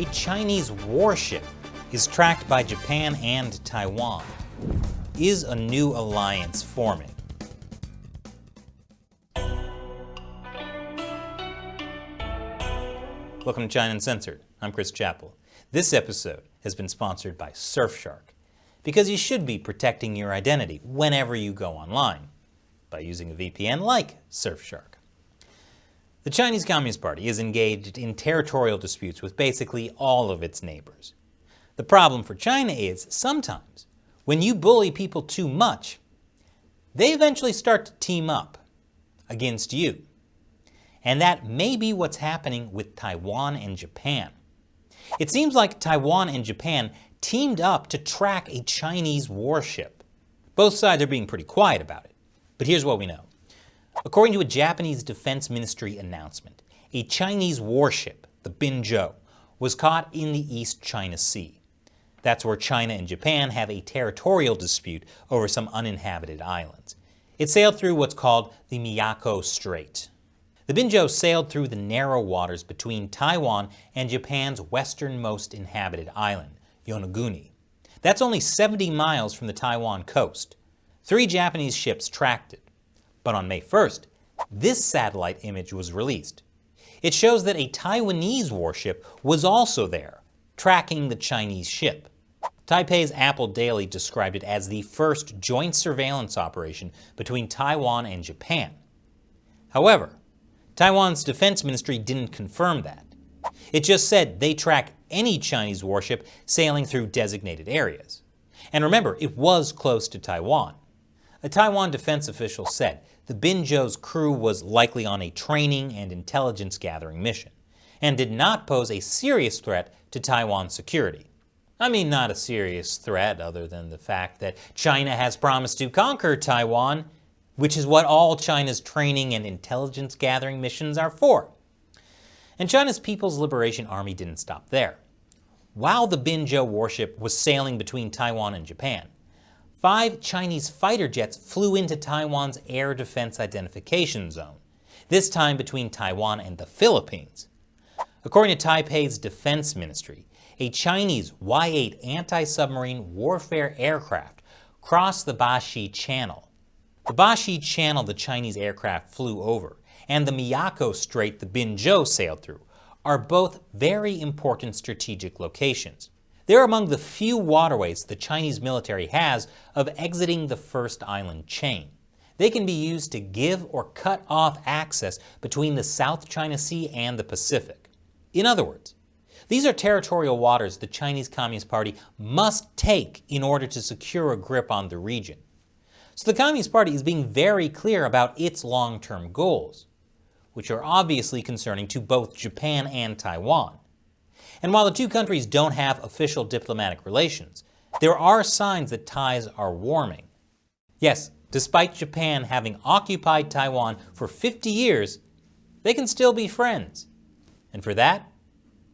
A Chinese warship is tracked by Japan and Taiwan. Is a new alliance forming? Welcome to China Uncensored. I'm Chris Chappell. This episode has been sponsored by Surfshark, because you should be protecting your identity whenever you go online by using a VPN like Surfshark. The Chinese Communist Party is engaged in territorial disputes with basically all of its neighbors. The problem for China is, sometimes, when you bully people too much, they eventually start to team up against you. And that may be what's happening with Taiwan and Japan. It seems like Taiwan and Japan teamed up to track a Chinese warship. Both sides are being pretty quiet about it, but here's what we know. According to a Japanese Defense Ministry announcement, a Chinese warship, the Binzhou, was caught in the East China Sea. That's where China and Japan have a territorial dispute over some uninhabited islands. It sailed through what's called the Miyako Strait. The Binzhou sailed through the narrow waters between Taiwan and Japan's westernmost inhabited island, Yonaguni. That's only 70 miles from the Taiwan coast. 3 Japanese ships tracked it. But on May 1st, this satellite image was released. It shows that a Taiwanese warship was also there, tracking the Chinese ship. Taipei's Apple Daily described it as the first joint surveillance operation between Taiwan and Japan. However, Taiwan's defense ministry didn't confirm that. It just said they track any Chinese warship sailing through designated areas. And remember, it was close to Taiwan. A Taiwan defense official said the Binzhou's crew was likely on a training and intelligence gathering mission, and did not pose a serious threat to Taiwan's security. I mean, not a serious threat other than the fact that China has promised to conquer Taiwan, which is what all China's training and intelligence gathering missions are for. And China's People's Liberation Army didn't stop there. While the Binzhou warship was sailing between Taiwan and Japan, 5 Chinese fighter jets flew into Taiwan's air defense identification zone, this time between Taiwan and the Philippines. According to Taipei's defense ministry, a Chinese Y-8 anti-submarine warfare aircraft crossed the Bashi Channel. The Bashi Channel the Chinese aircraft flew over, and the Miyako Strait the Binzhou sailed through, are both very important strategic locations. They're among the few waterways the Chinese military has of exiting the first island chain. They can be used to give or cut off access between the South China Sea and the Pacific. In other words, these are territorial waters the Chinese Communist Party must take in order to secure a grip on the region. So the Communist Party is being very clear about its long-term goals, which are obviously concerning to both Japan and Taiwan. And while the two countries don't have official diplomatic relations, there are signs that ties are warming. Yes, despite Japan having occupied Taiwan for 50 years, they can still be friends. And for that,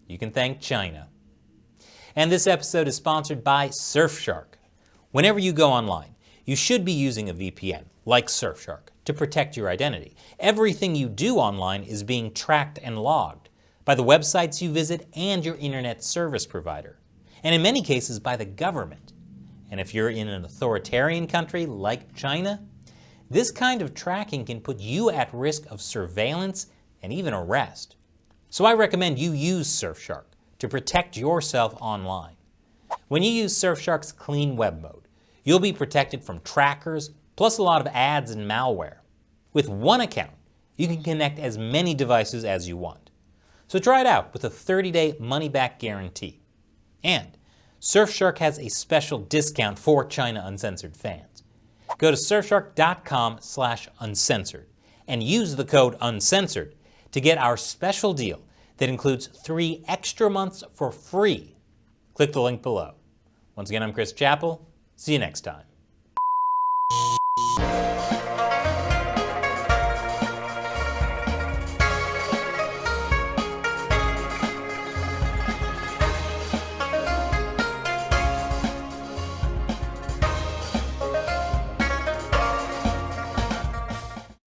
you can thank China. And this episode is sponsored by Surfshark. Whenever you go online, you should be using a VPN, like Surfshark, to protect your identity. Everything you do online is being tracked and logged by the websites you visit and your internet service provider, and in many cases by the government. And if you're in an authoritarian country like China, this kind of tracking can put you at risk of surveillance and even arrest. So I recommend you use Surfshark to protect yourself online. When you use Surfshark's clean web mode, you'll be protected from trackers, plus a lot of ads and malware. With one account, you can connect as many devices as you want. So try it out with a 30-day money-back guarantee. And Surfshark has a special discount for China Uncensored fans. Go to surfshark.com/uncensored and use the code UNCENSORED to get our special deal that includes 3 extra months for free. Click the link below. Once again, I'm Chris Chappell. See you next time.